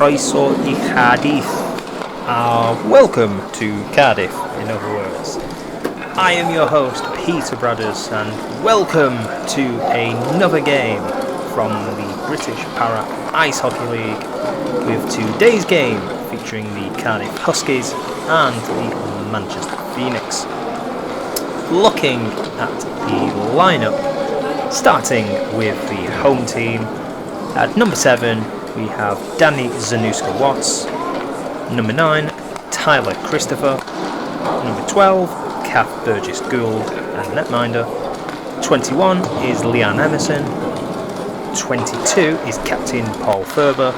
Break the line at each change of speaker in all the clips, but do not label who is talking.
croeso I Cardiff. Welcome to Cardiff, in other words. I am your host, Peter Brothers, and welcome to another game from the British Para Ice Hockey League, with today's game featuring the Cardiff Huskies and the Manchester Phoenix. Looking at the lineup, starting with the home team. At number 7, we have Danny Zanuska-Watts. Number 9, Tyler Christopher. Number 12, Kath Burgess-Gould and netminder. 21 is Leanne Emerson. 22 is Captain Paul Ferber.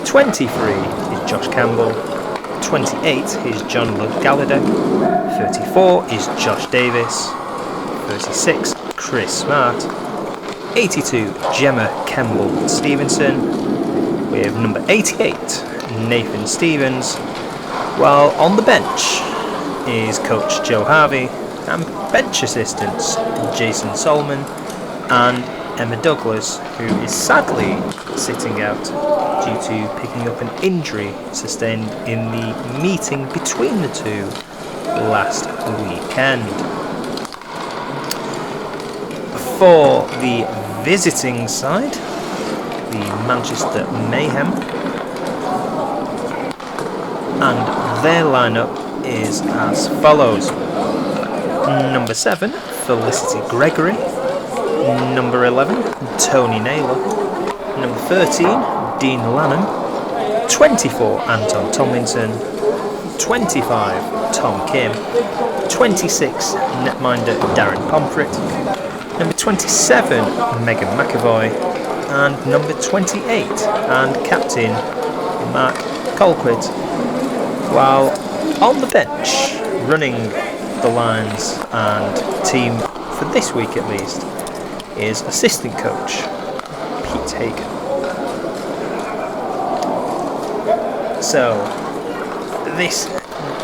23 is Josh Campbell. 28 is John Galladay. 34 is Josh Davis. 36 Chris Smart. 82 Gemma Kemble Stevenson, with number 88 Nathan Stevens, while on the bench is coach Joe Harvey and bench assistants Jason Solomon and Emma Douglas, who is sadly sitting out due to picking up an injury sustained in the meeting between the two last weekend. For the visiting side, the Manchester Mayhem, and their lineup is as follows. Number 7, Felicity Gregory. Number 11, Tony Naylor. Number 13, Dean Lanham. 24, Anton Tomlinson. 25, Tom Kim. 26, netminder Darren Pomfret. Number 27, Megan McAvoy, and number 28, and captain Mark Colquitt. While on the bench, running the lines and team for this week at least, is assistant coach Pete Hagan. So, this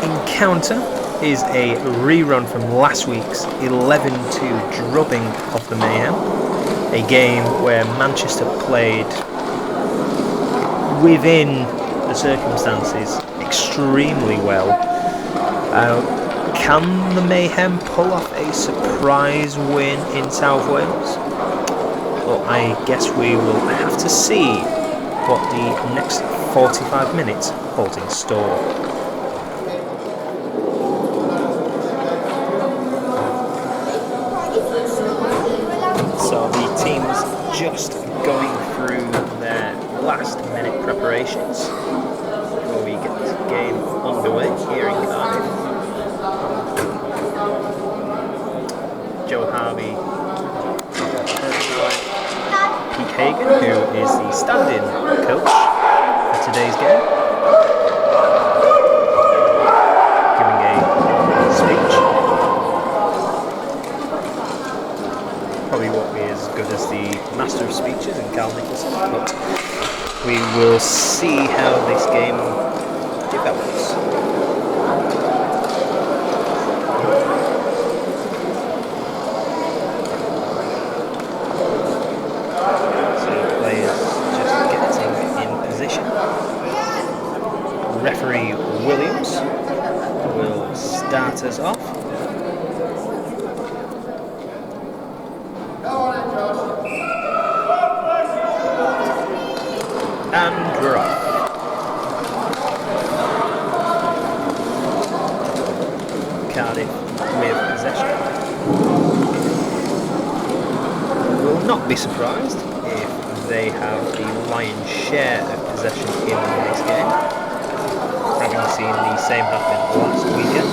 encounter is a rerun from last week's 11-2 drubbing of the Mayhem, a game where Manchester played within the circumstances extremely well. Can the Mayhem pull off a surprise win in South Wales? Well, I guess we will have to see what the next 45 minutes hold in store. So the team's just going through their last minute preparations before we get this game underway here in Cardiff. Joe Harvey, Pete Hagan, who is the stand-in coach for today's game, giving a speech. Probably won't be as good as the Master of Speeches and Carl Nicholson, but we will see how this game develops. So the players just getting in position. Referee Williams will start us off. And we're off. Cardiff with possession. Will not be surprised if they have the lion's share of possession in this game, having seen the same happen last weekend.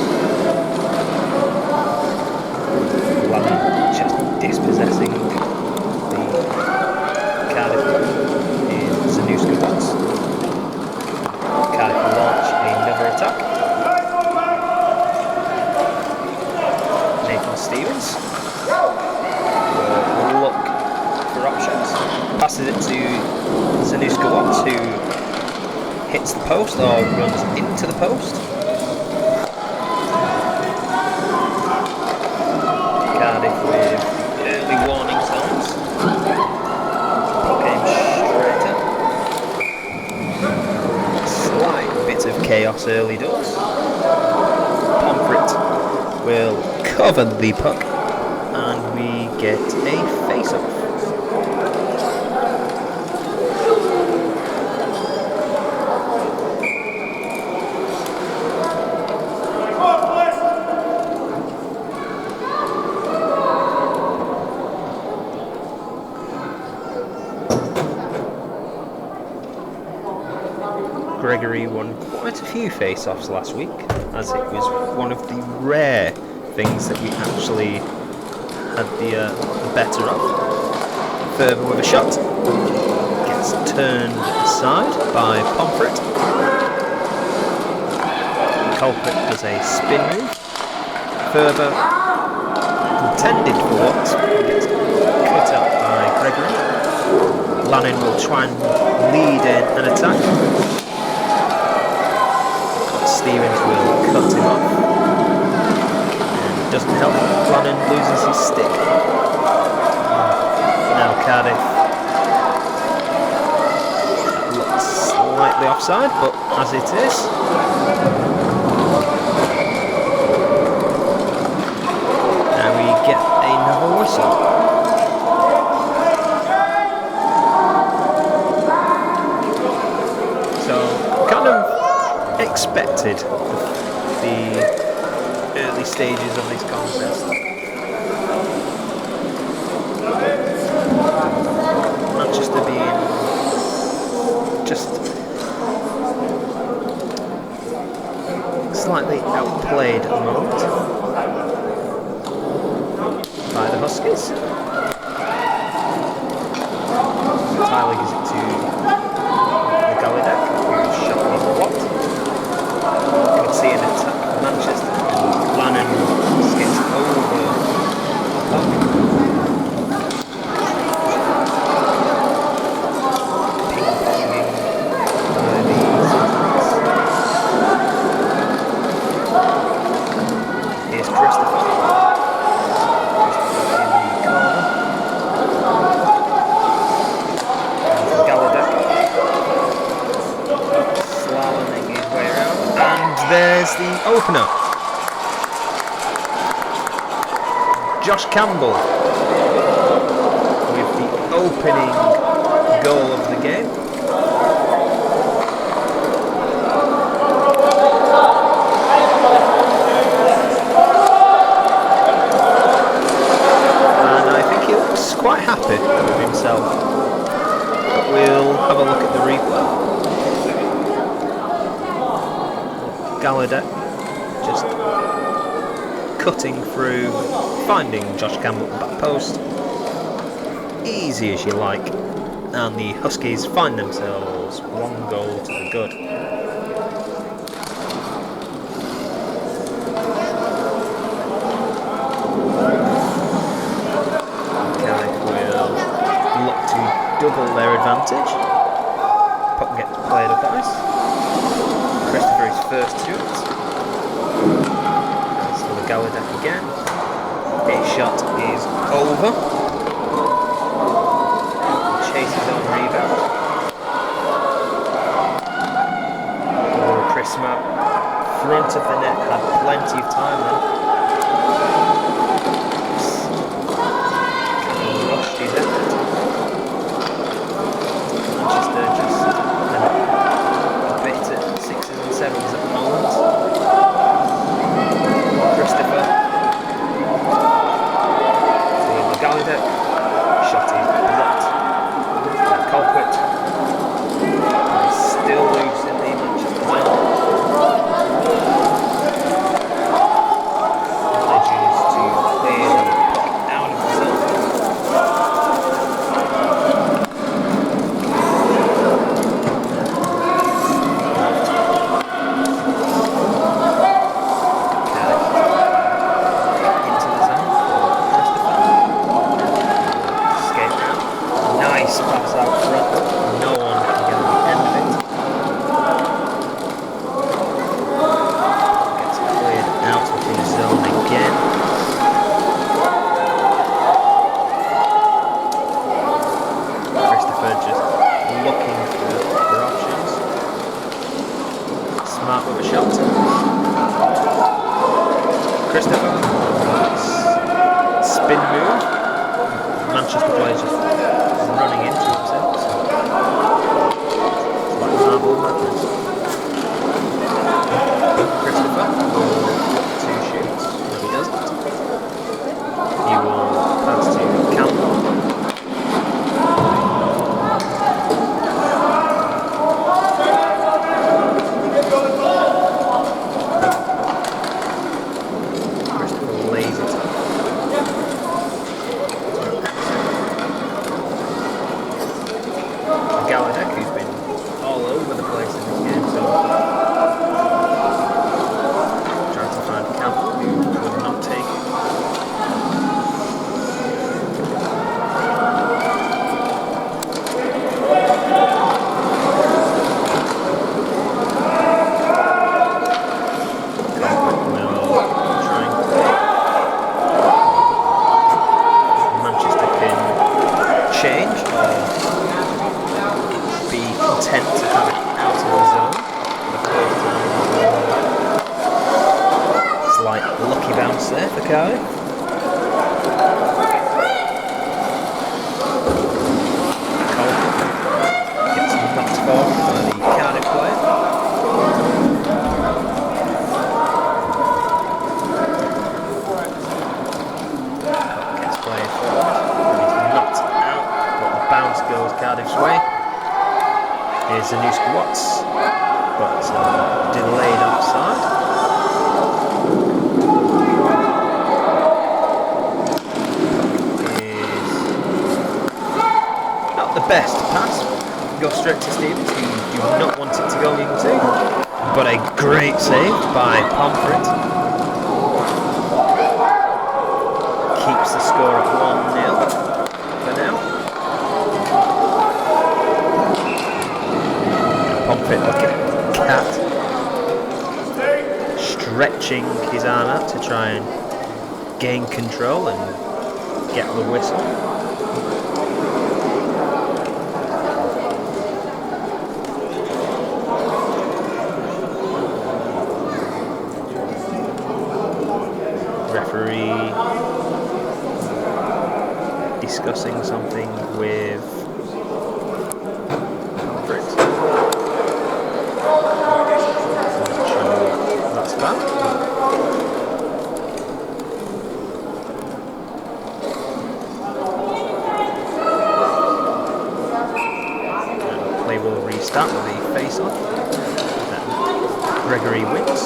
Lanham just dispossessing the Cardiff Zanuska-Watts. Cardiff will launch another attack. Nathan Stevens will look for options. Passes it to Zanuska-Watts, who hits the post or runs into the post. Cardiff with early warning signs. Puck aimed straight in. chaos early doors. Pomfret will cover the puck, and we get a face-off. Gregory won quite a few face-offs last week, as it was one of the rare things that we actually had the better of. Ferber with a shot, gets turned aside by Pomfret. Culprit does a spin move. Ferber intended for what gets cut up by Gregory. Lannon will try and lead in an attack. Stevens will cut him off, and doesn't help. Lannon loses his stick. Now Cardiff. That looks slightly offside, but as it is. Now we get another whistle. So, kind of expected the early stages of this contest. Manchester being just slightly outplayed at the moment by the Huskies. Tyler gives it to the Gallaudet, who's shot on the block. You can see an attack from Manchester. Lannon skips over the puck. Ping-ponging by the Celtics. Here's Christopher. In the corner. And Gallaudet. Slaloming his way around. And there's the opener. Josh Campbell with the opening goal of the game. And I think he looks quite happy with himself. We'll have a look at the replay. Gallaudet just cutting through, finding Josh Campbell at the back post. Easy as you like. And the Huskies find themselves one goal to the good. Cardiff will look to double their advantage. Puck gets played up ice. Christopher is first to it. Gallaudet again. His shot is over. Chases on rebound. Oh, Christmas front of the net, had plenty of time then. Rushed his effort. Manchester just a bit at 6s and 7s at the moment. Christopher. Seeing the Gallaudet. Shot is blocked. Culprit. He's still loose in the Manchester zone. Village is smart with a shot. Christopher, spin move. Manchester players just running into themselves. It's like marble madness. Christopher will 2 shoots. No, he doesn't. He will pass to Campbell. There for Cardiff. Cole gets knocked forward by the Cardiff player. Gets played forward and he's knocked out, but the bounce goes Cardiff's way. Here's the new squats, but delayed offside. Best pass, go straight to Stevens, who do not want it to go into, but a great save by Pomfret. Keeps the score at 1-0 for now. Pomfret looking cat, stretching his arm out to try and gain control and get the whistle. Referee discussing something with Pomfret. Not sure that's bad. Play will restart with the face-off. Gregory wins.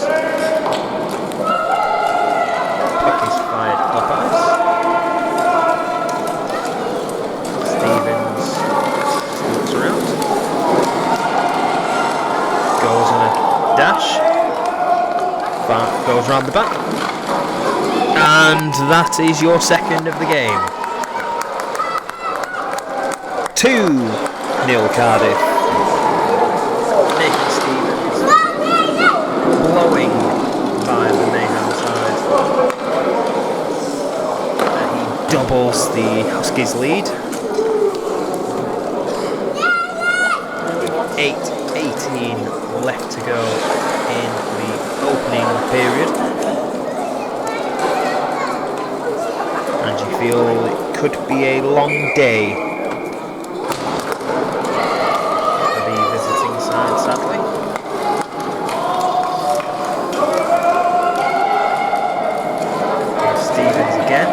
Puck is fired up ice. Stevens looks around. Goes on a dash. Goes round the back. And that is your second of the game. 2-0 Cardiff. Nathan Stevens blowing by the Mayhem side. He doubles the Huskies lead. 8:18 left to go in the opening period. And you feel it could be a long day for the visiting side, sadly. Stevens again.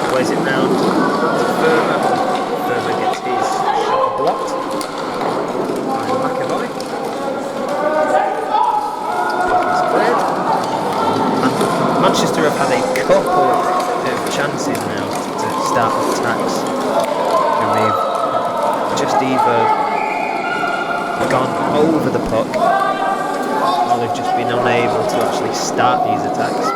Plays it round to Ferber. Ferber gets his shot blocked by McAvoy. Puck is cleared. And Manchester have had a couple of chances now to start attacks. And they've just either gone over the puck or they've just been unable to actually start these attacks.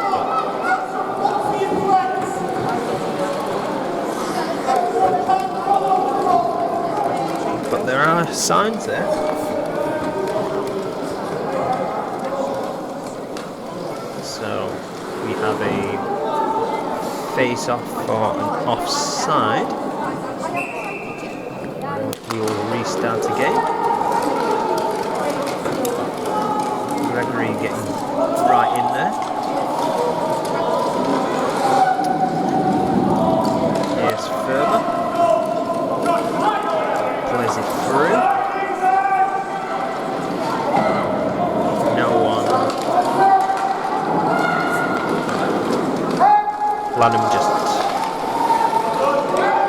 But there are signs there. So we have a face-off for an offside. We will restart again. Lanham just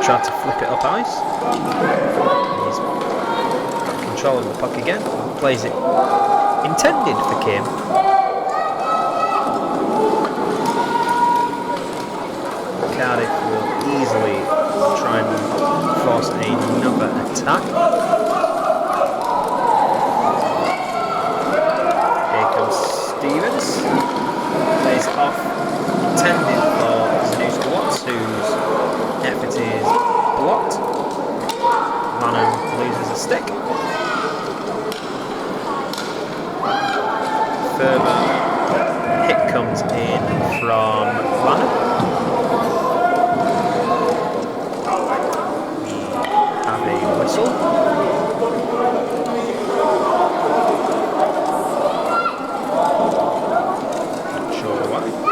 tried to flip it up ice. He's controlling the puck again. Plays it intended for Kim. Cardiff will easily try and force another attack. Here comes Stevens. Plays off, intended for Zanuska Watts, whose effort is blocked. Lanham loses a stick. Further hit comes in from Lanham. We have a whistle.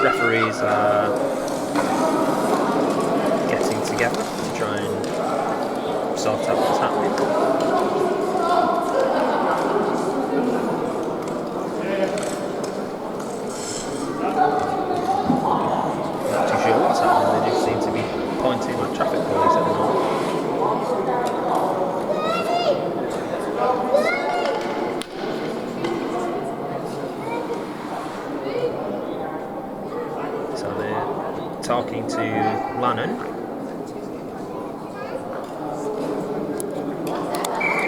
Referees are getting together to try and sort out what's happening. Not too sure what's happening, they just seem to be pointing like traffic police at the moment. Talking to Lannan,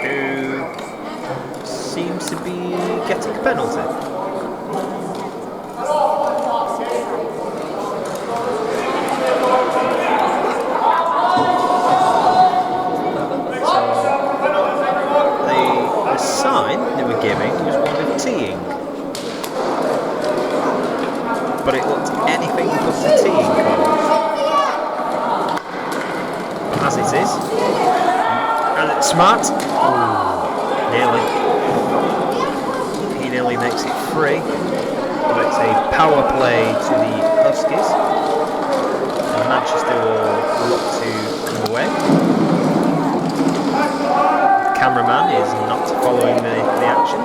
who seems to be getting a penalty. So the sign they were giving was one of teeing. But it looked anything but a teeing call. As it is. And it's smart. Nearly. He nearly makes it free. But it's a power play to the Huskies. And Manchester will look to come away. The cameraman is not following the action.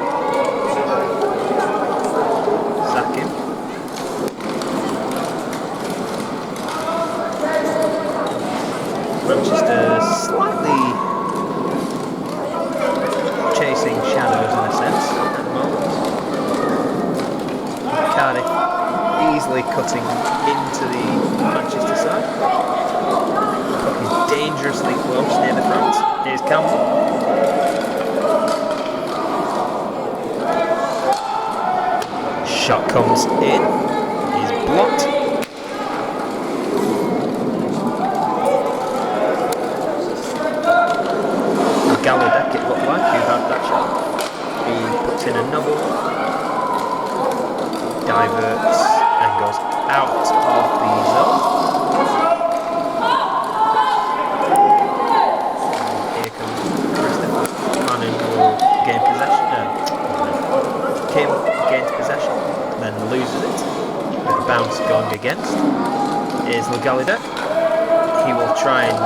Sack him. Manchester slightly chasing shadows in a sense at the moment. Cardiff easily cutting into the Manchester side. Puck is dangerously close near the front. Here's Campbell. Shot comes in. He's blocked. Gallaudet, it looked like, who had that shot. He puts in another one, diverts and goes out of the zone. And here comes Christopher. Lannan will gain possession. Kim gains possession, then loses it with the bounce going against. Here's Gallaudet. He will try and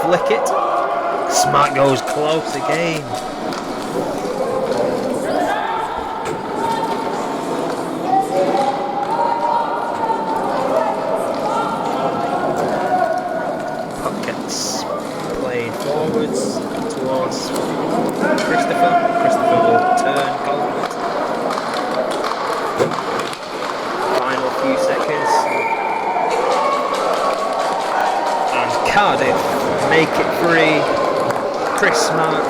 flick it. Smart goes close again. Puck gets played forwards towards Christopher. Christopher will turn goalward. Final few seconds. And Cardiff make it free. Chris Smart,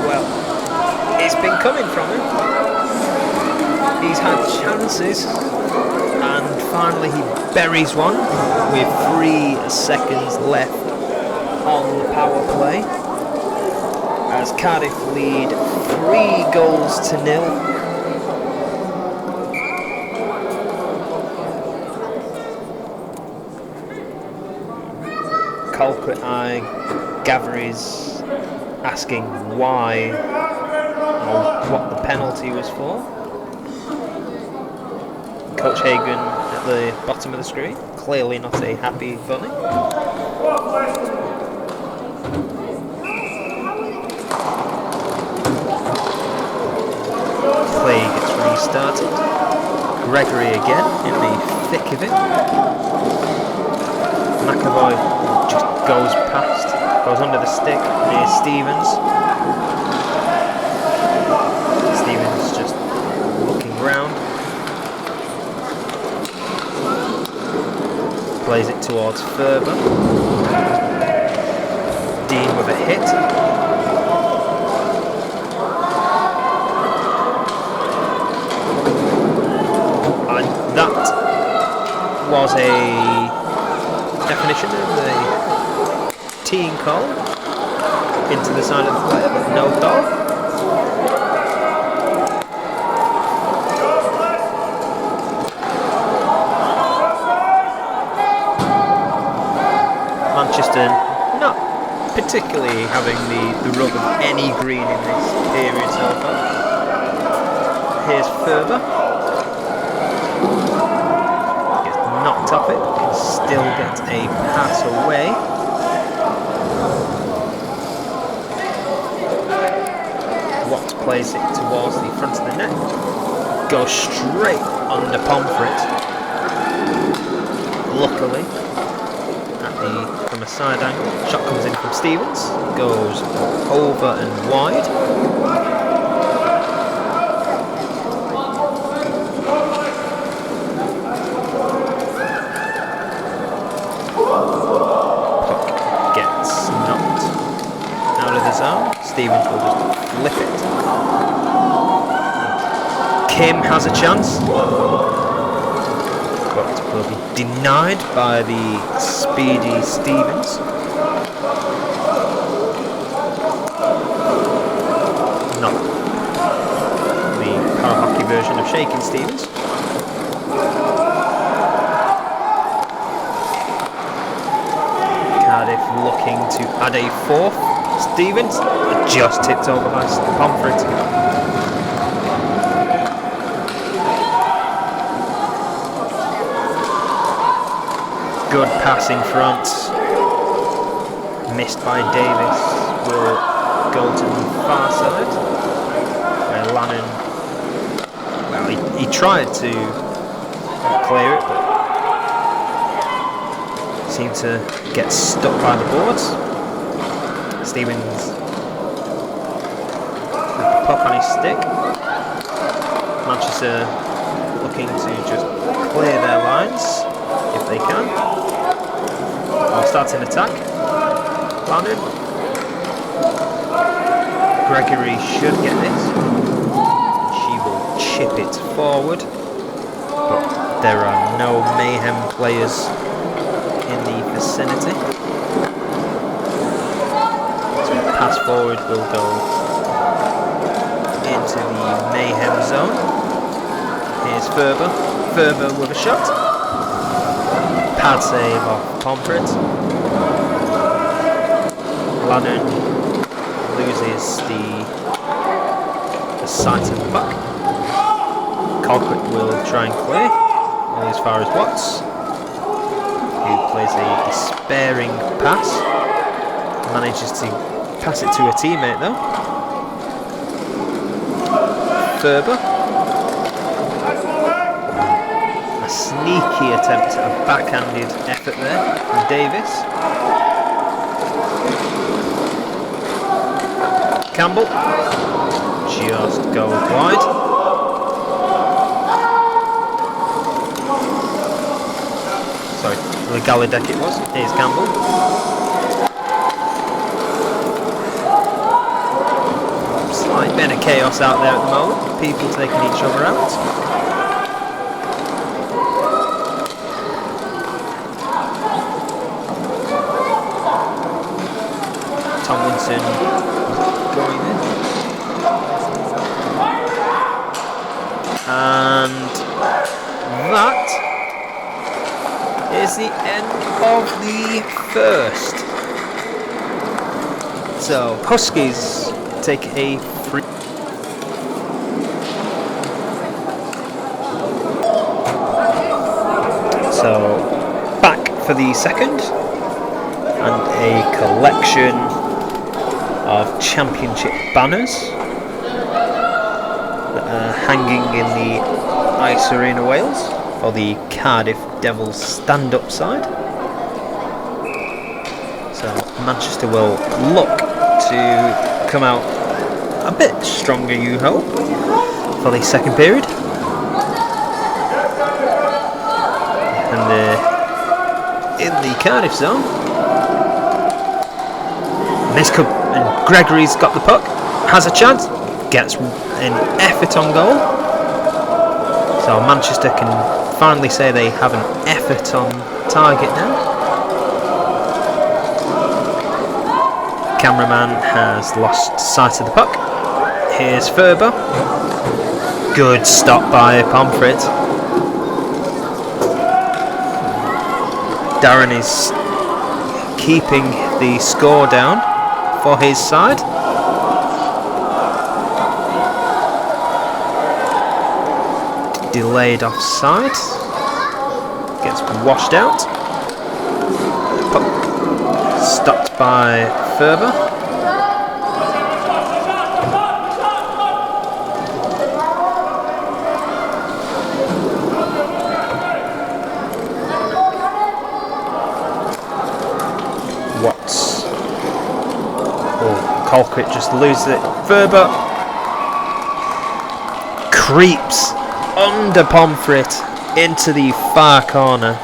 well, it's been coming from him. He's had chances and finally he buries one with 3 seconds left on the power play as Cardiff lead 3-0. Culprit eye, Gavry's asking why or what the penalty was for. Coach Hagan at the bottom of the screen, clearly not a happy bunny. Play gets restarted. Gregory again in the thick of it. McAvoy just goes past, goes under the stick near Stevens. Stevens just looking round. Plays it towards Ferber. Dean with a hit. And that was a definition of the teeing call into the side of the player, but no call. Manchester not particularly having the rub of any green in this period so far. Here's Ferber. Gets knocked off it, can still get a pass away. Watt plays it towards the front of the net. Goes straight under Pomfret. Luckily, from a side angle. Shot comes in from Stevens, goes over and wide. Puck gets knocked out of the zone. Stevens will just flip it. Kim has a chance, but will be denied by the speedy Stevens. Not the para-hockey version of shaking Stevens. Cardiff looking to add a fourth. Stevens just tipped over by Pomfret. Good pass in front, missed by Davis, will go to the far side, where Lannon, well, he tried to clear it, but seemed to get stuck by the boards. Stevens with the puck on his stick. Manchester looking to just clear their lines if they can. I'll start an attack. Lannon. Gregory should get this. She will chip it forward. But there are no Mayhem players in the vicinity. So a pass forward will go into the Mayhem zone. Here's Ferber. Ferber with a shot. Pad save off Pomfret. Lannon loses the sight of the puck. Colquitt will try and clear as far as Watts, who plays a despairing pass. Manages to pass it to a teammate though. Ferber. A sneaky attempt at a backhanded effort there from Davis. Campbell just goes wide. Sorry, Galadek it was. Here's Campbell. Slight bit of chaos out there at the moment. People taking each other out. Tomlinson going in. And that is the end of the first. So Huskies take a free. So back for the second, and a collection of championship banners. that are hanging in the Ice Arena Wales for the Cardiff Devils stand-up side. So Manchester will look to come out a bit stronger, you hope, for the second period. And in the Cardiff zone, and Gregory's got the puck, has a chance, gets an effort on goal. So Manchester can finally say they have an effort on target now. Cameraman has lost sight of the puck. Here's Ferber. Good stop by Pomfret. Darren is keeping the score down for his side. Delayed offside. Gets washed out. Puck stopped by Ferber. Colquitt just loses it. Ferber creeps under Pomfret into the far corner.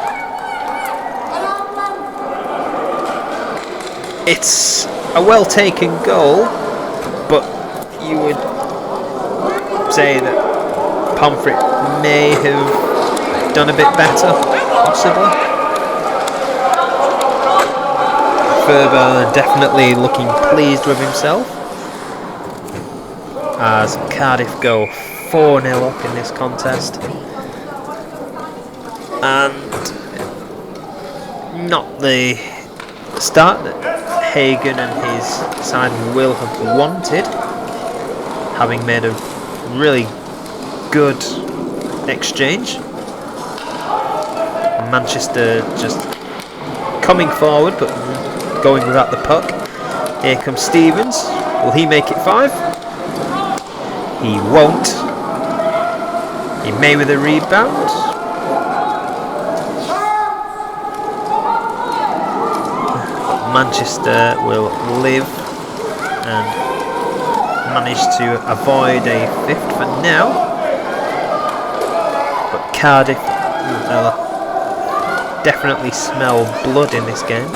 It's a well taken goal, but you would say that Pomfret may have done a bit better, possibly. Ferber definitely looking pleased with himself as Cardiff go 4-0 up in this contest, and not the start that Hagen and his side will have wanted, having made a really good exchange. Manchester just coming forward but going without the puck. Here comes Stevens. Will he make it 5? He won't. He may with a rebound. Manchester will live and manage to avoid a 5th for now. But Cardiff definitely smell blood in this game.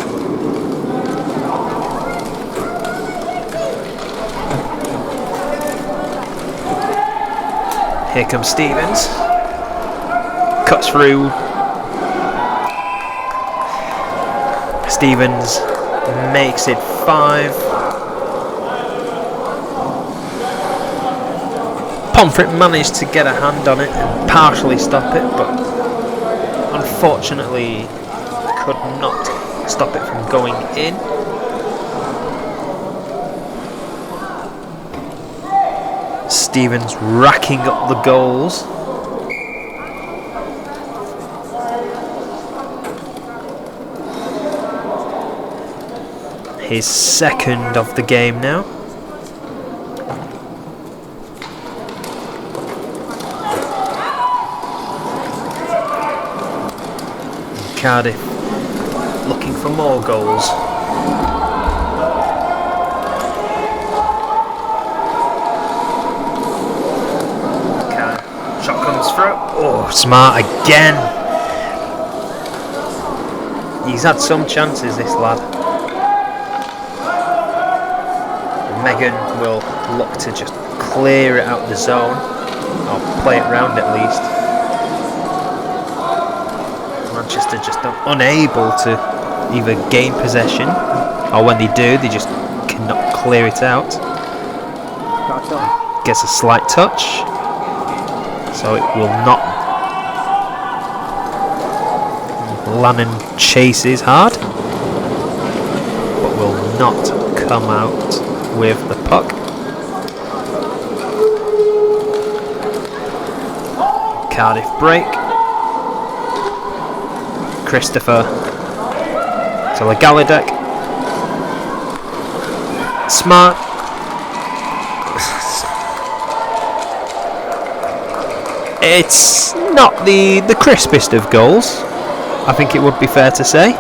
Here comes Stevens. Cuts through. Stevens makes it 5. Pomfret managed to get a hand on it and partially stop it, but unfortunately could not stop it from going in. Stevens racking up the goals. His second of the game now. Cardiff looking for more goals. Shot comes through. Oh, smart again. He's had some chances, this lad. Megan will look to just clear it out the zone, or play it round at least. Manchester just unable to either gain possession, or when they do, they just cannot clear it out. Gets a slight touch, so it will not. Lannon chases hard, but will not come out with the puck. Cardiff break. Christopher to Galadek. Smart. It's not the crispest of goals, I think it would be fair to say.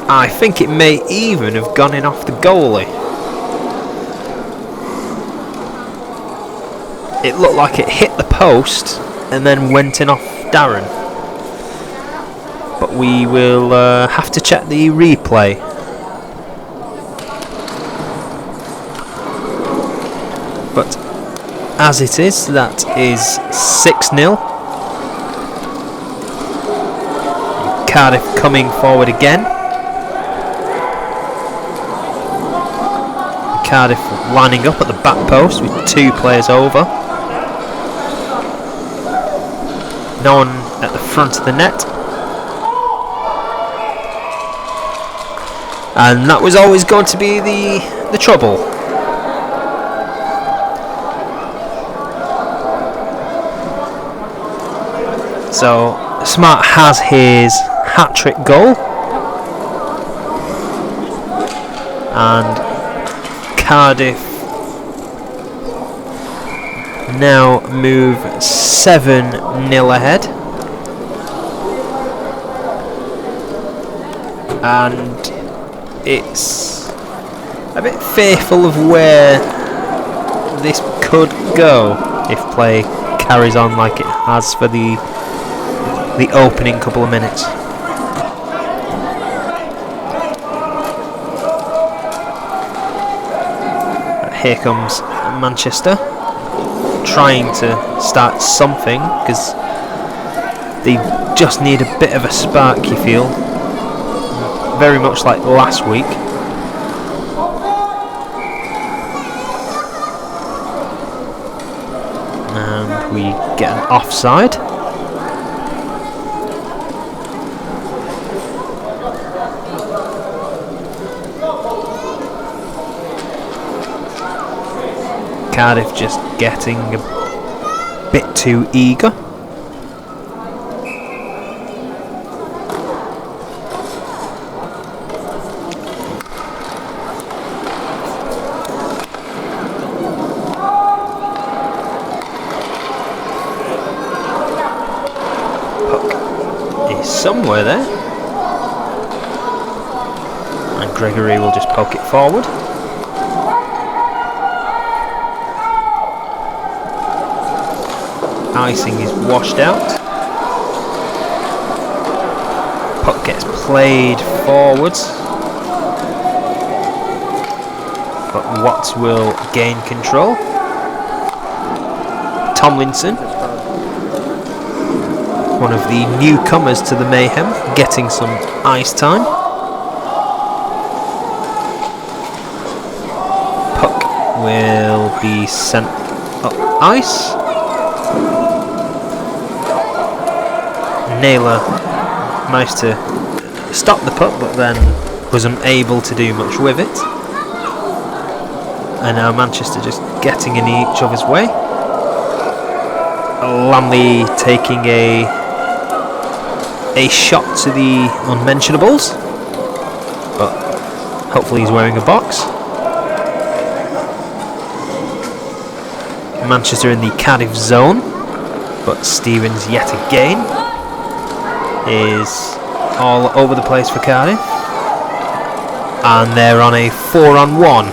I think it may even have gone in off the goalie. It looked like it hit the post and then went in off Darren. But we will have to check the replay. But as it is, that is 6-0. Cardiff coming forward again. Cardiff lining up at the back post with 2 players over. No one at the front of the net. And that was always going to be the trouble. So Smart has his hat-trick goal. And Cardiff now move 7-0 ahead. And it's a bit fearful of where this could go if play carries on like it has for the opening couple of minutes. Here comes Manchester, trying to start something, because they just need a bit of a spark, you feel. Very much like last week. And we get an offside. Cardiff just getting a bit too eager. Puck is somewhere there. And Gregory will just poke it forward. Icing is washed out. Puck gets played forwards. But Watts will gain control. Tomlinson, one of the newcomers to the Mayhem, getting some ice time. Puck will be sent up ice. Naylor managed to stop the puck, but then was unable to do much with it. And now Manchester just getting in each other's way. Lamley taking a shot to the unmentionables, but hopefully he's wearing a box. Manchester in the Cardiff zone, but Stevens yet again is all over the place for Cardiff, and they're on a 4-on-1.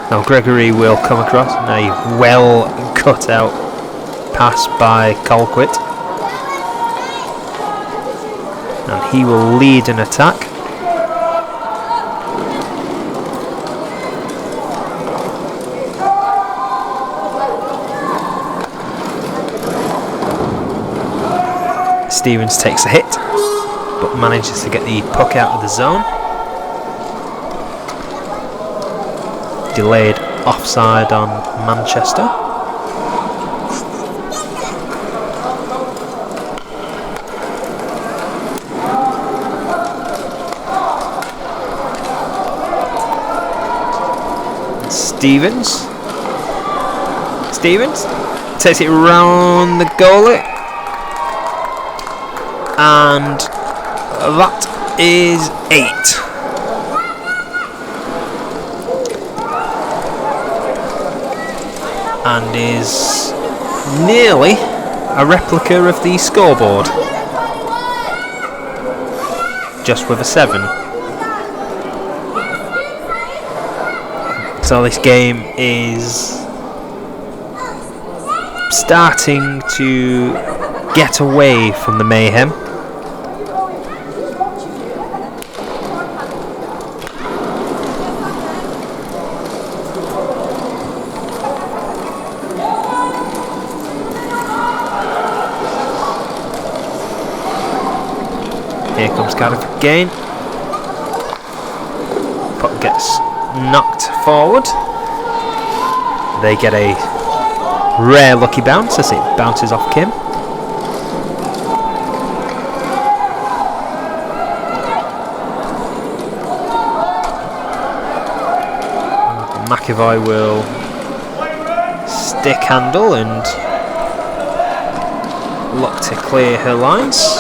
Now Gregory will come across, and a well cut out pass by Colquitt, and he will lead an attack. Stevens takes a hit, but manages to get the puck out of the zone. Delayed offside on Manchester. Stevens takes it round the goalie. And that is 8. and is nearly a replica of the scoreboard, just with a 7. So this game is starting to get away from the Mayhem. Here comes Cardiff again. Puck gets knocked forward. They get a rare lucky bounce as it bounces off Kim. McAvoy will stick handle and look to clear her lines.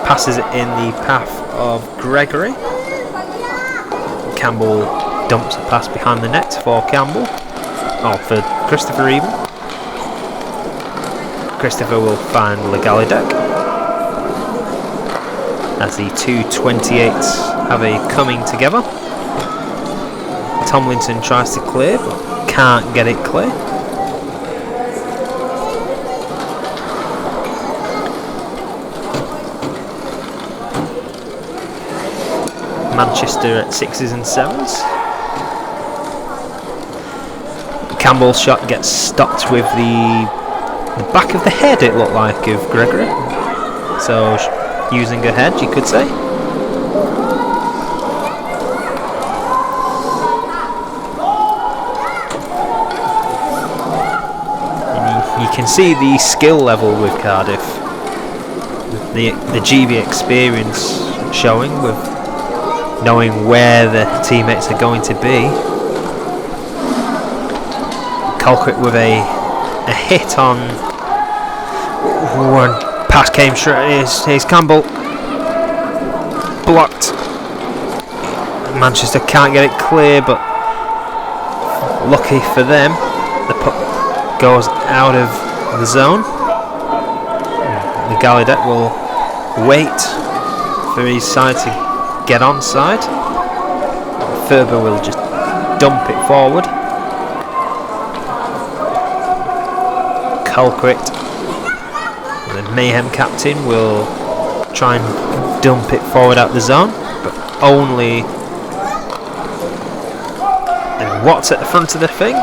Passes it in the path of Gregory. Campbell dumps a pass behind the net for Campbell. Oh, for Christopher even. Christopher will find Legalidek as the two 28s have a coming together. Tomlinson tries to clear but can't get it clear. Manchester at 6s and 7s. Campbell's shot gets stopped with the back of the head, it looked like, of Gregory. So using her head, you could say. And you can see the skill level with Cardiff. The GB experience showing with knowing where the teammates are going to be. Colquitt with a hit on one pass came straight. Here's Campbell, blocked. Manchester can't get it clear, but lucky for them, the puck goes out of the zone. The Gallaudet will wait for his side to get onside. Ferber will just dump it forward. Colquitt, the Mayhem captain, will try and dump it forward out the zone, but only. And Watts at the front of the thing.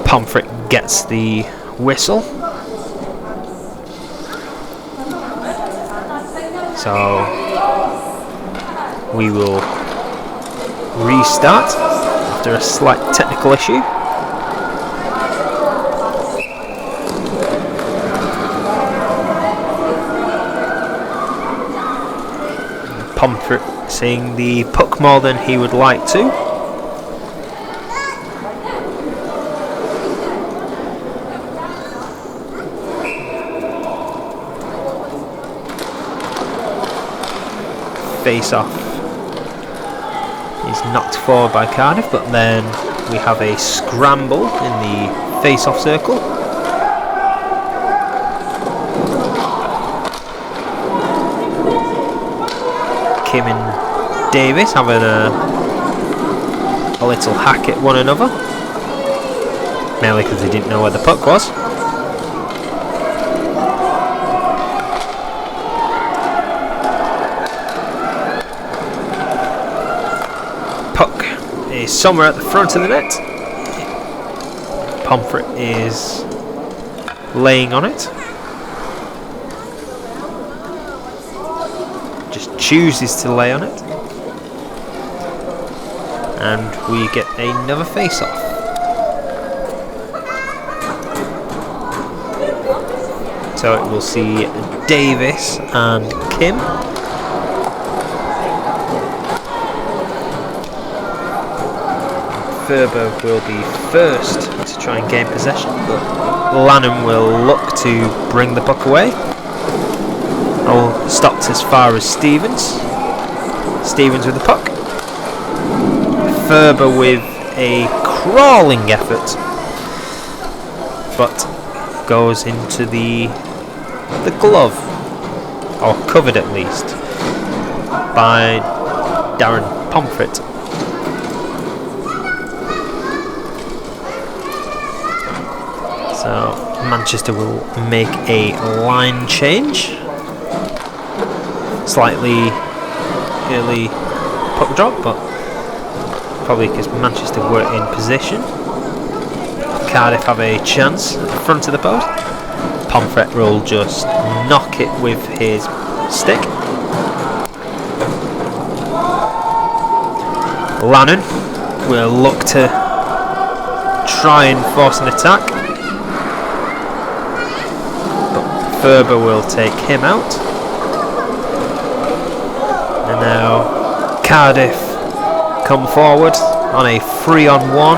Pomfret gets the whistle. So we will restart after a slight technical issue. Pomfret seeing the puck more than he would like to. Face off. He's knocked forward by Cardiff, but then we have a scramble in the face-off circle. Kim and Davis having a little hack at one another, mainly because they didn't know where the puck was. Is somewhere at the front of the net. Pomfret is laying on it. Just chooses to lay on it. And we get another face-off. So it will see Davis and Kim. Ferber will be first to try and gain possession, but Lanham will look to bring the puck away. Oh, stopped as far as Stevens. Stevens with the puck. Ferber with a crawling effort, but goes into the glove, or covered at least, by Darren Pomfret. So Manchester will make a line change. Slightly early puck drop, but probably because Manchester were in position. Cardiff have a chance at the front of the post. Pomfret will just knock it with his stick. Lannon will look to try and force an attack, but Ferber will take him out. And now Cardiff come forward on a 3-on-1,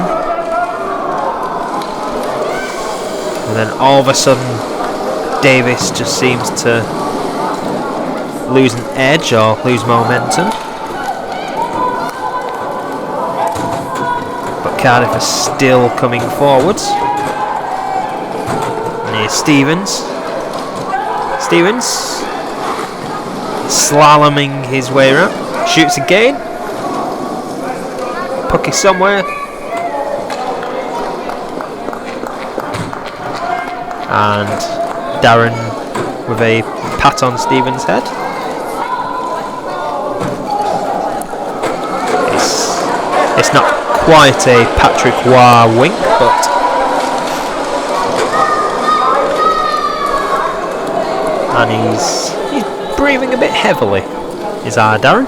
and then all of a sudden Davis just seems to lose an edge or lose momentum, but Cardiff are still coming forwards. And here's Stevens slaloming his way around, shoots again. Puck is somewhere, and Darren with a pat on Stevens' head. It's not quite a Patrick Waugh wink, but and he's breathing a bit heavily, is our Darren.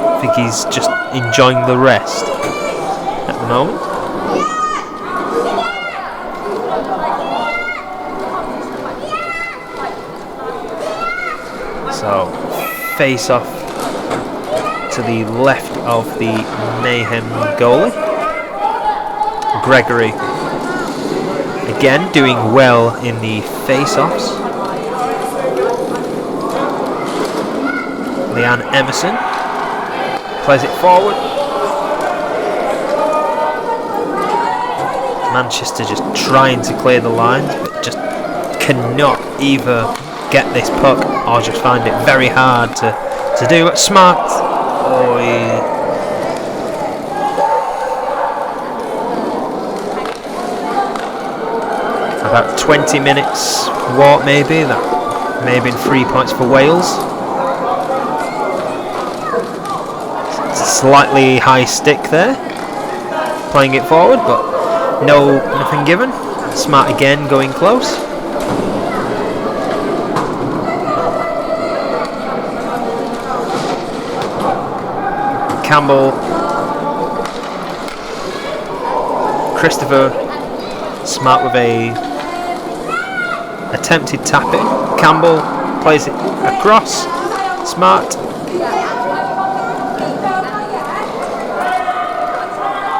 I think he's just enjoying the rest at the moment. So, face off to the left of the Mayhem goalie. Gregory again doing well in the face-offs. Leanne Emerson plays it forward. Manchester just trying to clear the lines, but just cannot either get this puck or just find it very hard to do. But Smart, about 20 minutes walk maybe, that may have been 3 points for Wales. Slightly high stick there, playing it forward, but nothing given. Smart again going close. Campbell, Christopher, Smart with a attempted tap in. Campbell plays it across. Smart.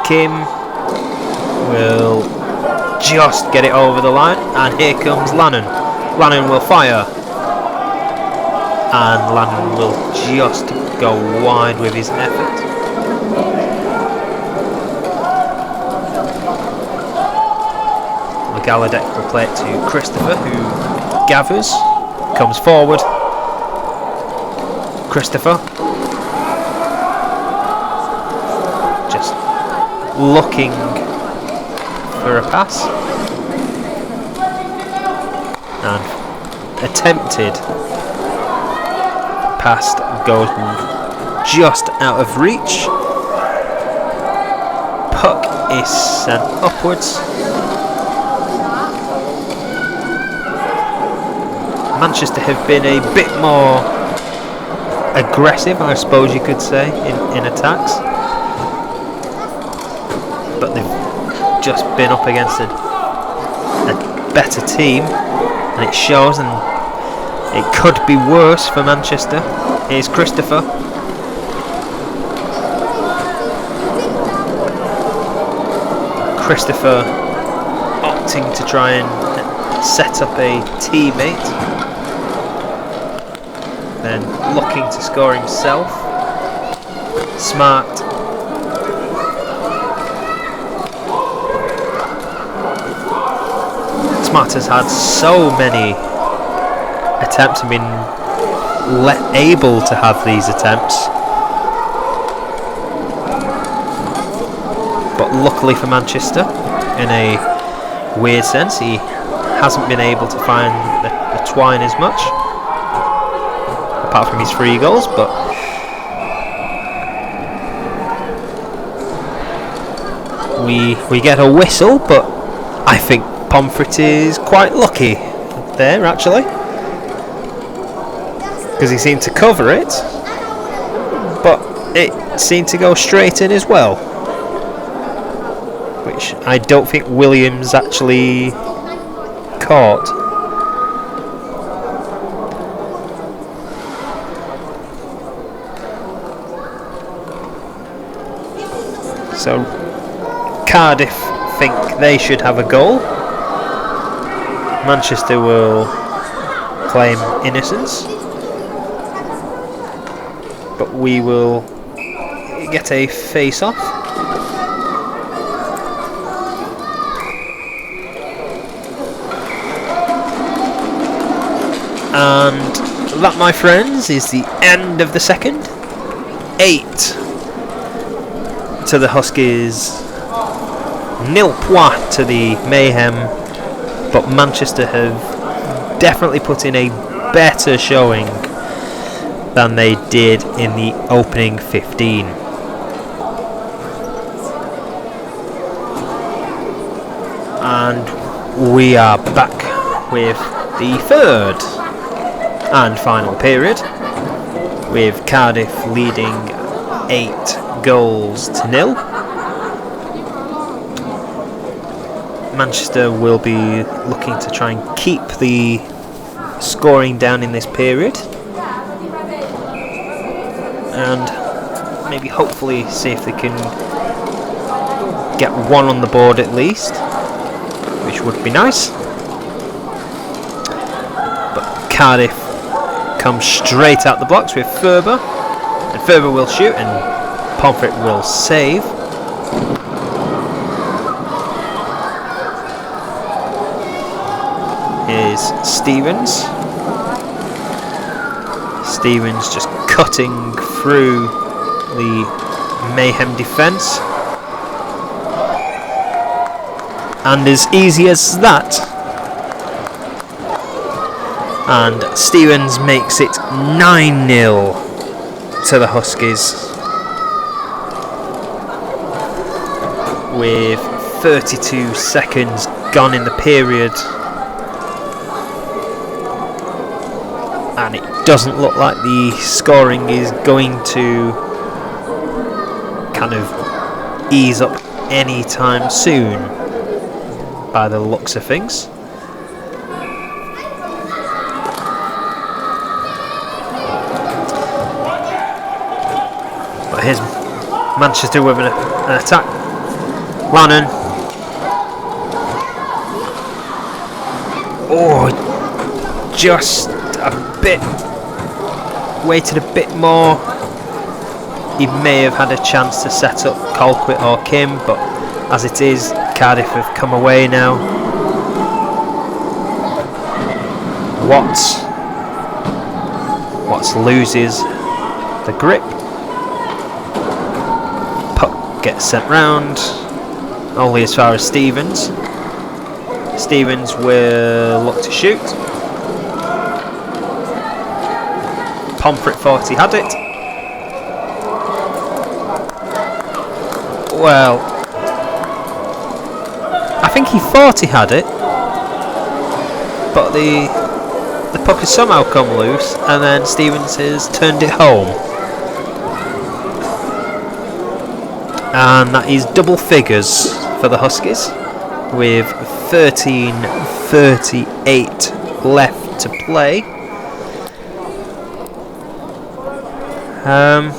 Kim will just get it over the line, and here comes Lannon. Lannon will fire, and Lannon will just go wide with his effort. Galadek will play it to Christopher, who gathers, comes forward. Christopher just looking for a pass, and attempted pass goes just out of reach. Puck is sent upwards. Manchester have been a bit more aggressive, I suppose you could say, in attacks, but they've just been up against a better team, and it shows, and it could be worse for Manchester. Here's Christopher. Christopher opting to try and set up a teammate. then looking to score himself. Smart. Smart has had so many attempts and been able to have these attempts. But luckily for Manchester, in a weird sense, he hasn't been able to find the twine as much, apart from his 3 goals, but we get a whistle, but I think Pomfret is quite lucky there, actually, because he seemed to cover it, but it seemed to go straight in as well, which I don't think Williams actually caught. So Cardiff think they should have a goal. Manchester will claim innocence, but we will get a face-off. And that, my friends, is the end of the second. 8 to the Huskies, 0 points to the Mayhem, but Manchester have definitely put in a better showing than they did in the opening 15. And we are back with the third and final period, with Cardiff leading 8-0. Manchester will be looking to try and keep the scoring down in this period, and maybe hopefully see if they can get 1 on the board at least, which would be nice. But Cardiff come straight out the blocks with Ferber, and Ferber will shoot and Pomfret will save. Here's Stevens. Stevens just cutting through the Mayhem defence, and as easy as that, and Stevens makes it 9-0 to the Huskies with 32 seconds gone in the period, and it doesn't look like the scoring is going to kind of ease up anytime soon by the looks of things. But here's Manchester with an attack. Lannon. Oh, just a bit, waited a bit more. He may have had a chance to set up Colquitt or Kim, but as it is, Cardiff have come away now. Watts loses the grip. Puck gets sent round, only as far as Stevens. Stevens will look to shoot. Pomfret thought he had it. Well, I think he thought he had it, but the puck has somehow come loose, and then Stevens has turned it home. And that is double figures for the Huskies, with 13:38 left to play. And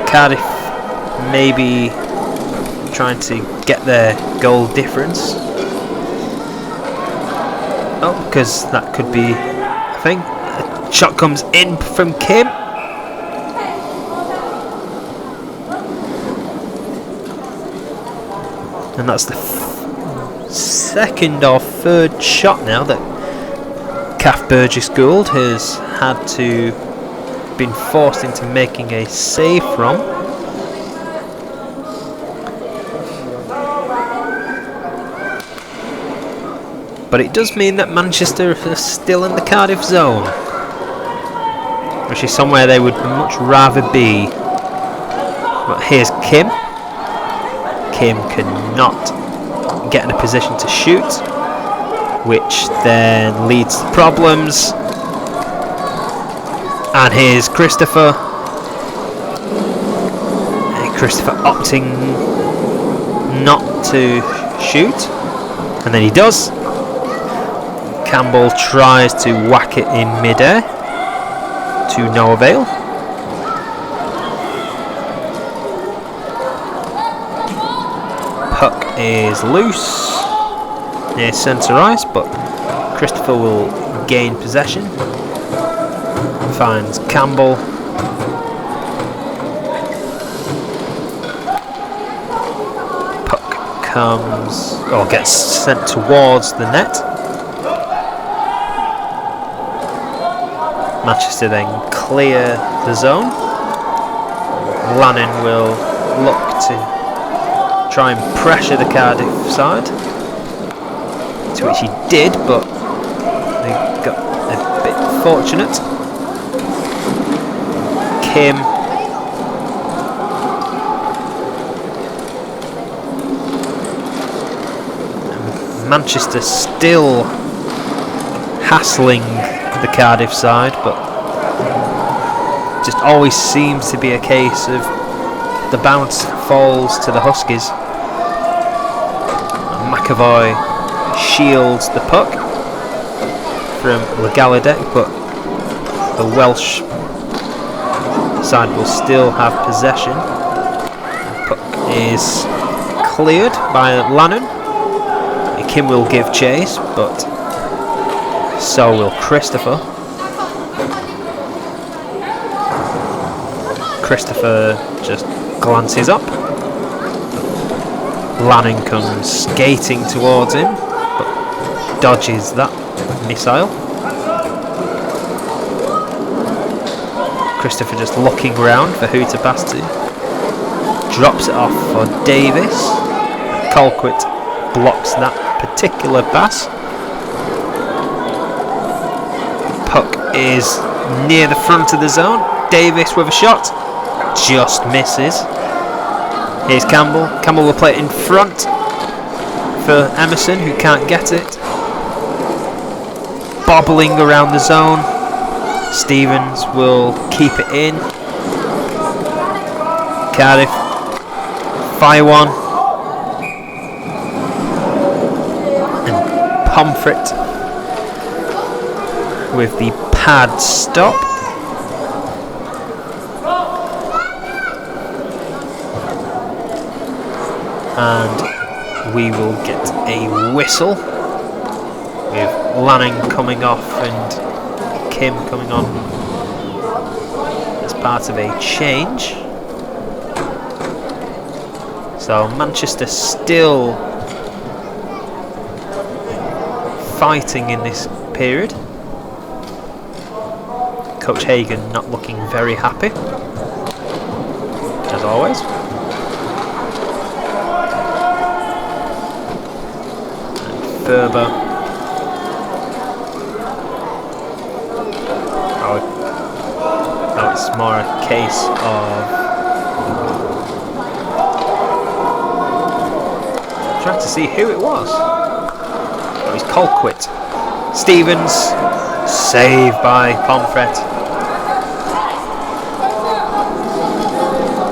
Cardiff maybe trying to get their goal difference. Oh, because that could be a thing. A shot comes in from Kim. And that's the second or third shot now that Kath Burgess Gould has had to been forced into making a save from. But it does mean that Manchester are still in the Cardiff zone, which is somewhere they would much rather be. But here's Kim. Kim cannot get in a position to shoot, which then leads to problems. And here's Christopher. Christopher opting not to shoot, and then he does. Campbell tries to whack it in midair to no avail. Puck is loose near centre ice, but Christopher will gain possession. Finds Campbell. Puck comes, or gets sent towards the net. Manchester then clear the zone. Lannon will look to try and pressure the Cardiff side, to which he did, but they got a bit fortunate. Kim Manchester still hassling the Cardiff side, but just always seems to be a case of the bounce falls to the Huskies. McAvoy shields the puck from Legaladec, but the Welsh side will still have possession. The puck is cleared by Lannon. Kim will give chase, but so will Christopher. Christopher just glances up. Lannon comes skating towards him, but dodges that missile. Christopher just looking round for who to pass to. Drops it off for Davis. Colquitt blocks that particular pass. Puck is near the front of the zone. Davis with a shot. Just misses. Here's Campbell. Campbell will play it in front for Emerson, who can't get it. Bobbling around the zone. Stevens will keep it in. Cardiff fire one. And Pomfret with the pad stop. And we will get a whistle with Lanning coming off and Kim coming on as part of a change. So Manchester still fighting in this period. Coach Hagan not looking very happy, as always. Ferber. Oh, it's more a case of trying to see who it was. It was Colquitt. Stevens, saved by Pomfret.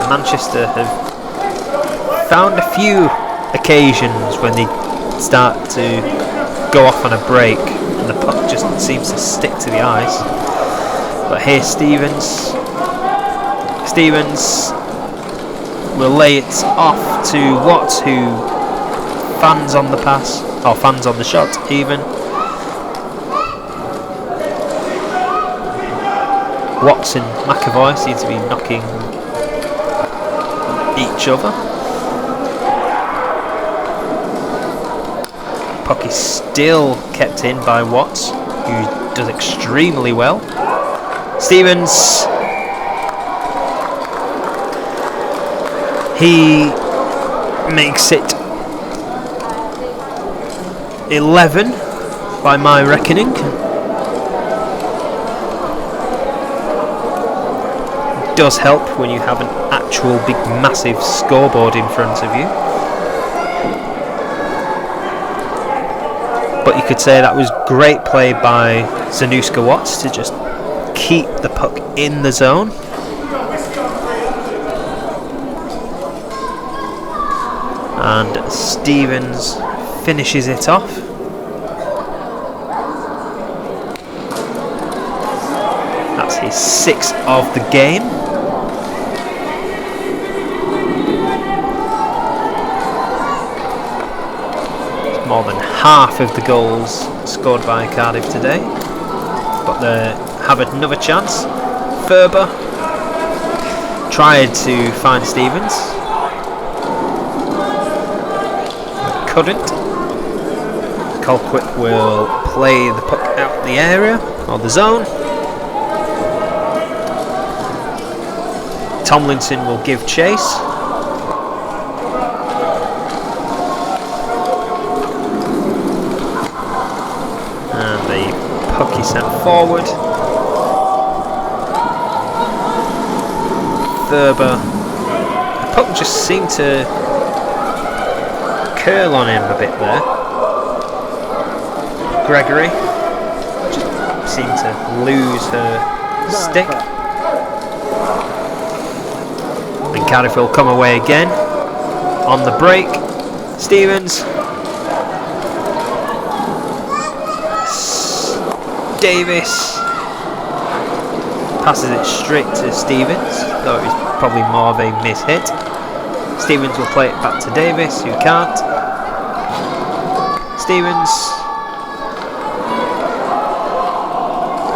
Manchester have found a few occasions when they start to go off on a break and the puck just seems to stick to the ice. But here's Stevens will lay it off to Watts, who fans on the pass, or fans on the shot even. Watts and McAvoy seem to be knocking each other. Puck is still kept in by Watts, who does extremely well. Stevens, he makes it 11 by my reckoning. It does help when you have an actual big massive scoreboard in front of you. But you could say that was great play by Zanuska Watts to just keep the puck in the zone. And Stevens finishes it off. That's his 6th of the game. It's more than half of the goals scored by Cardiff today. But they have another chance. Ferber tried to find Stevens. Couldn't. Colquitt will play the puck out the area, or the zone. Tomlinson will give chase. And the puck is sent forward. Ferber. The puck just seemed to curl on him a bit there. Gregory just seemed to lose her stick. And Cardiff will come away again on the break. Stevens. Davis passes it straight to Stevens, though it was probably more of a miss-hit. Stevens will play it back to Davis, who can't.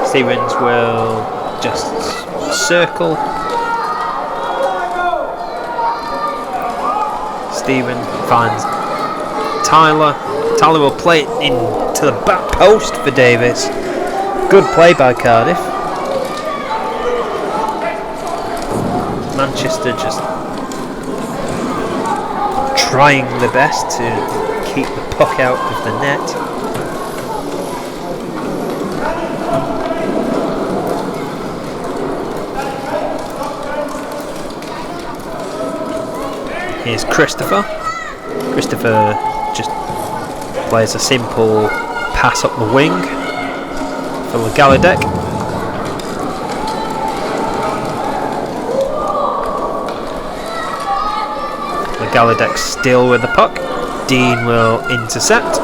Stevens will just circle. Stephen finds Tyler. Tyler will play it into the back post for Davis. Good play by Cardiff. Manchester just trying the best to keep the puck out of the net. Here's Christopher. Christopher just plays a simple pass up the wing for Galadek. Galadek still with the puck. Dean will intercept.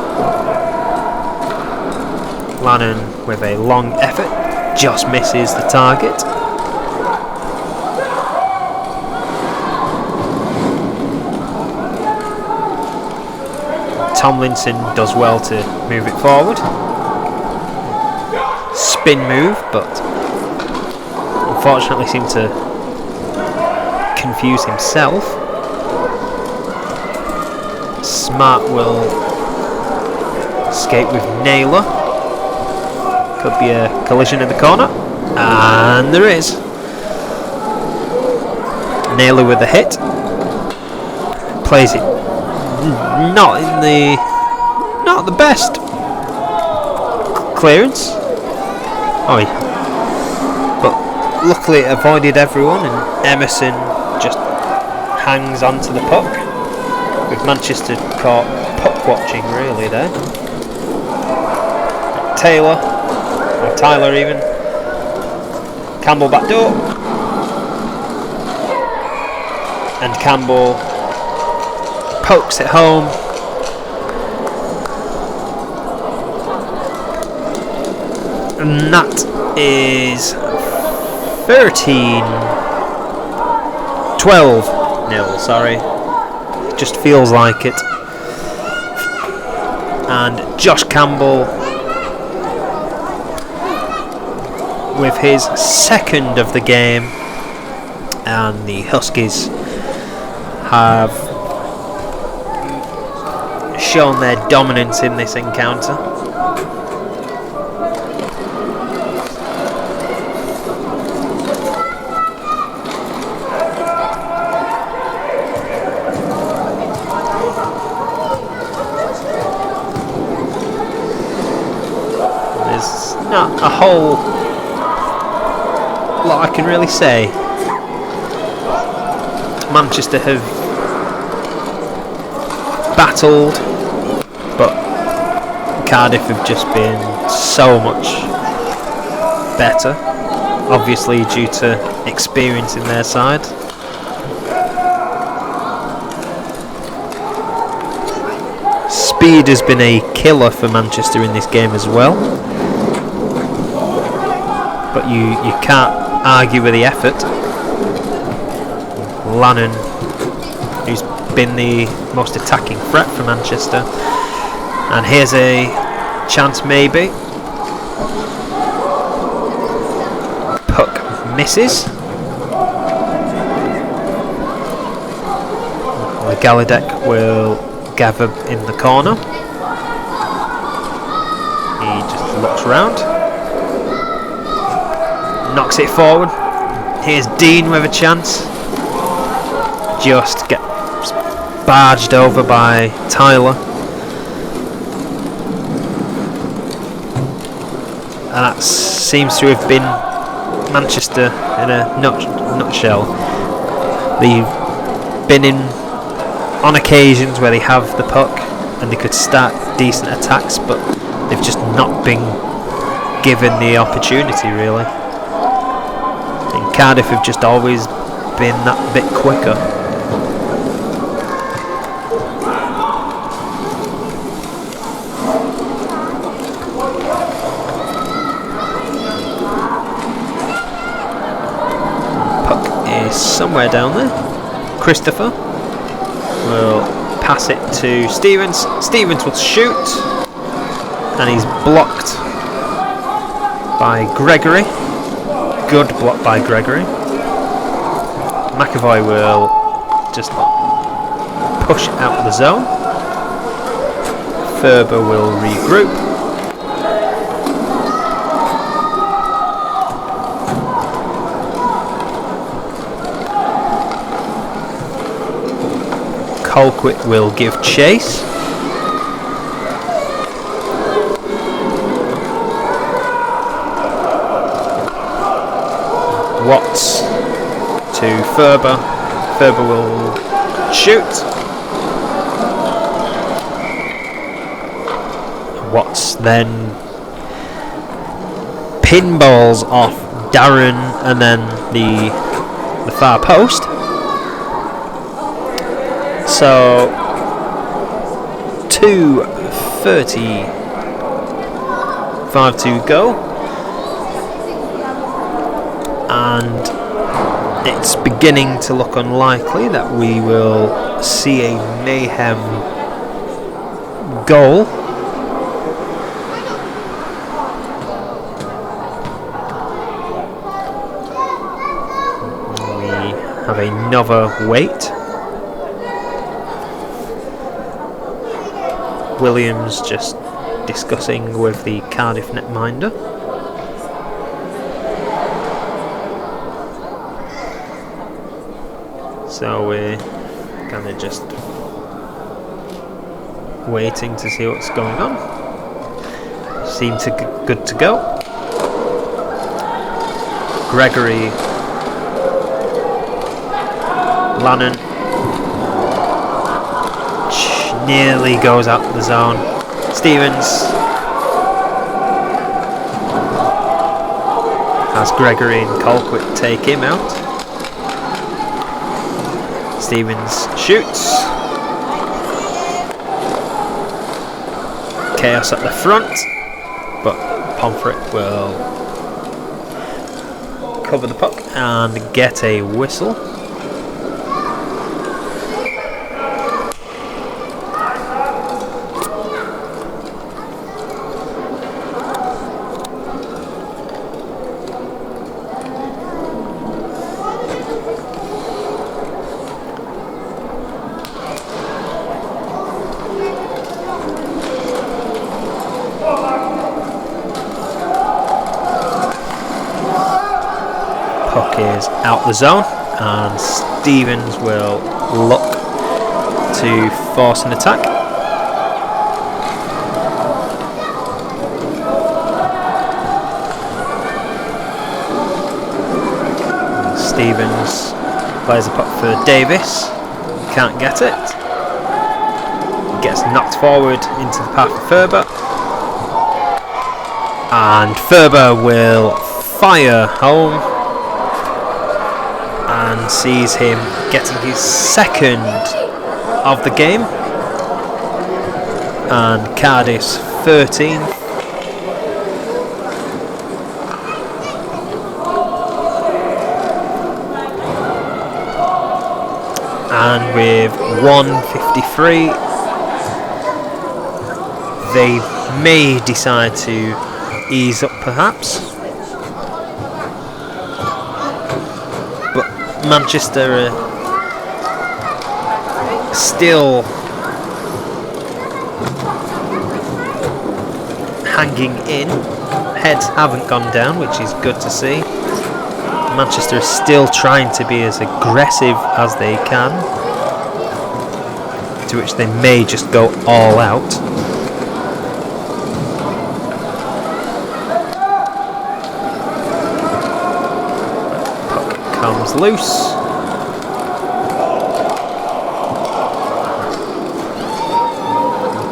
Lannon with a long effort just misses the target. Tomlinson does well to move it forward. Spin move, but unfortunately seemed to confuse himself. Smart will escape with Naylor. Could be a collision in the corner, and there is. Naylor with the hit. Plays it not the best clearance. Oh, but luckily it avoided everyone, and Emerson just hangs onto the puck. With Manchester caught puck watching really there. Tyler even. Campbell back door. And Campbell pokes it home. And that is 13-12 nil, sorry. Just feels like it. And Josh Campbell with his second of the game, and the Huskies have shown their dominance in this encounter. There's not a whole lot I can really say. Manchester have battled, but Cardiff have just been so much better, obviously due to experience in their side. Speed has been a killer for Manchester in this game as well, but you can't argue with the effort. Lannon, who's been the most attacking threat for Manchester, and here's a chance maybe. Puck misses. Galadek will gather in the corner. He just looks round, knocks it forward. Here's Dean with a chance. Just gets barged over by Tyler. And that seems to have been Manchester in a nutshell. They've been in on occasions where they have the puck and they could start decent attacks, but they've just not been given the opportunity, really. And Cardiff have just always been that bit quicker. Somewhere down there. Christopher will pass it to Stevens. Stevens will shoot, and he's blocked by Gregory. Good block by Gregory. McAvoy will just push out the zone. Ferber will regroup. Colquitt will give chase. Watts to Ferber. Ferber will shoot. Watts then pinballs off Darren and then the far post. So 2:35 to go, and it's beginning to look unlikely that we will see a Mayhem goal. We have another wait. Williams just discussing with the Cardiff netminder. So we're kind of just waiting to see what's going on. Seem to good to go. Gregory, Lannon nearly goes out the zone. Stevens has Gregory and Colquitt take him out. Stevens shoots. Chaos at the front, but Pomfret will cover the puck and get a whistle. puck is out the zone, and Stevens will look to force an attack. Stevens plays the puck for Davis, can't get it, gets knocked forward into the path of Ferber, and Ferber will fire home and sees him getting his second of the game, and Cardiff's 13th. And with 1:53, they may decide to ease up perhaps, but Manchester are still hanging in. Heads haven't gone down, which is good to see. Manchester is still trying to be as aggressive as they can, to which they may just go all out. Puck comes loose.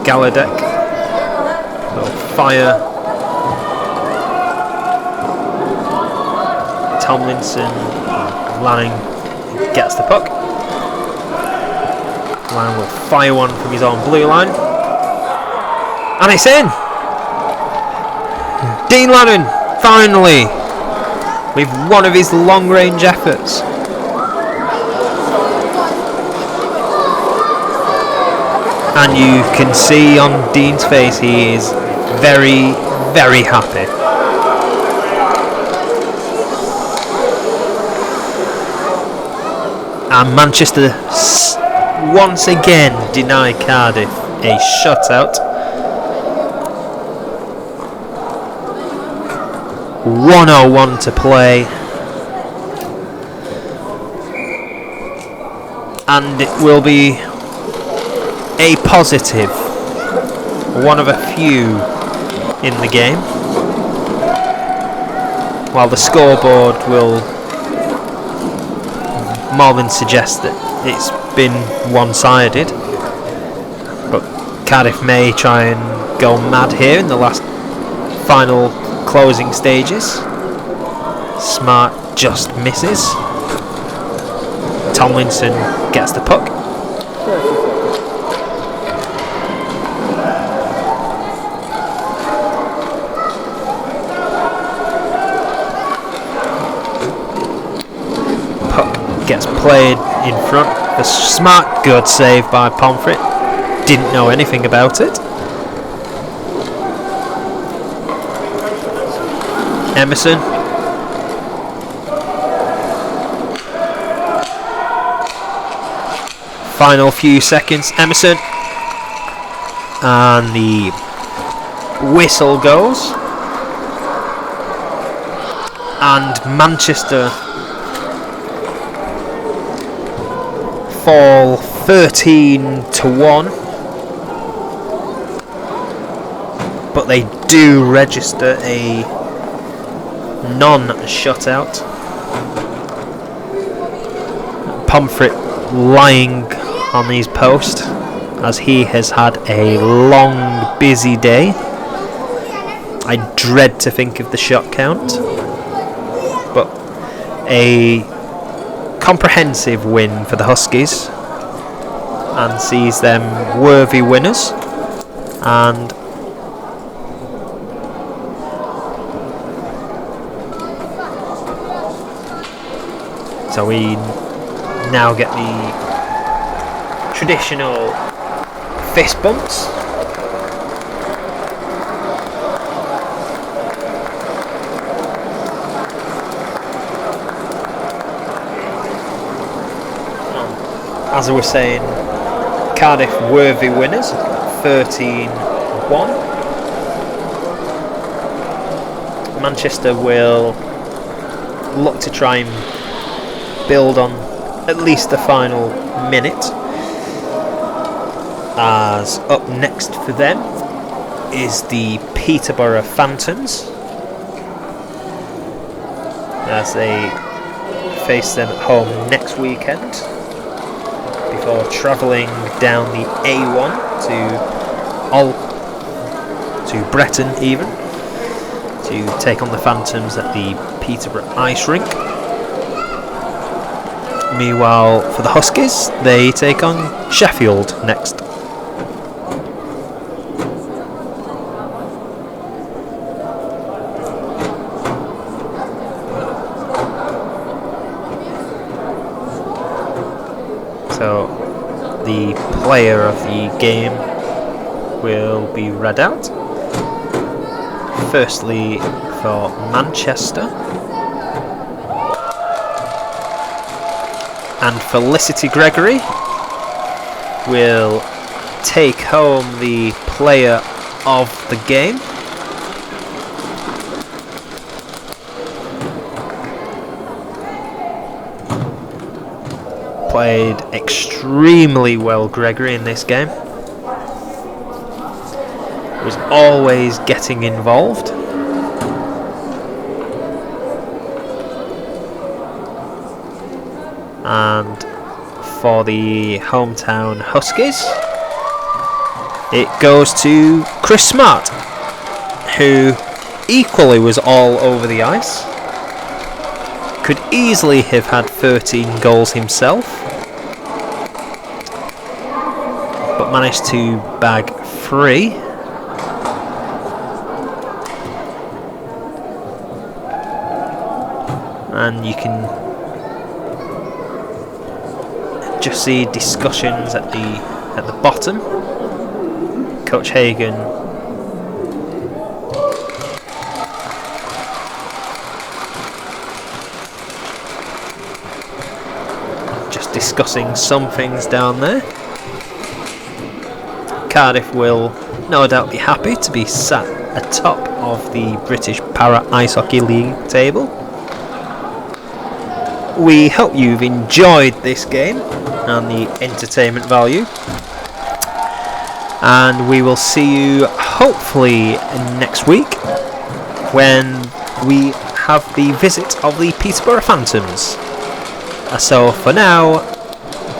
Galadek will fire. Tomlinson, Lanning gets the puck. Lanning will fire one from his own blue line, and it's in. Dean Lanning finally with one of his long-range efforts. And you can see on Dean's face he is very, very happy. And Manchester once again deny Cardiff a shutout. 1:01 to play, and it will be a positive, one of a few in the game, while the scoreboard will more than suggest that it's been one-sided. But Cardiff may try and go mad here in the last final closing stages. Smart just misses. Tomlinson gets the puck. Gets played in front. A smart, good save by Pomfret. Didn't know anything about it. Emerson. Final few seconds. Emerson. And the whistle goes. And Manchester fall 13-1, but they do register a non-shutout. Pomfret lying on his post as he has had a long, busy day. I dread to think of the shot count, but a comprehensive win for the Huskies, and sees them worthy winners. And so we now get the traditional fist bumps. As I was saying, Cardiff worthy winners, 13-1. Manchester will look to try and build on at least the final minute, as up next for them is the Peterborough Phantoms, as they face them at home next weekend before travelling down the A1 to Bretton even to take on the Phantoms at the Peterborough Ice Rink. Meanwhile, for the Huskies, they take on Sheffield next. So, the player of the game will be read out. Firstly, for Manchester, and Felicity Gregory will take home the player of the game. Played extremely well, Gregory, in this game. Was always getting involved. And for the hometown Huskies, it goes to Chris Smart, who equally was all over the ice. Could easily have had 13 goals himself, but managed to bag 3. And you can just see discussions at the bottom. Coach Hagan just discussing some things down there. Cardiff will no doubt be happy to be sat atop of the British Para Ice Hockey League table. We hope you've enjoyed this game and the entertainment value, and we will see you hopefully next week when we have the visit of the Peterborough Phantoms. So for now,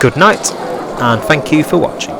good night and thank you for watching.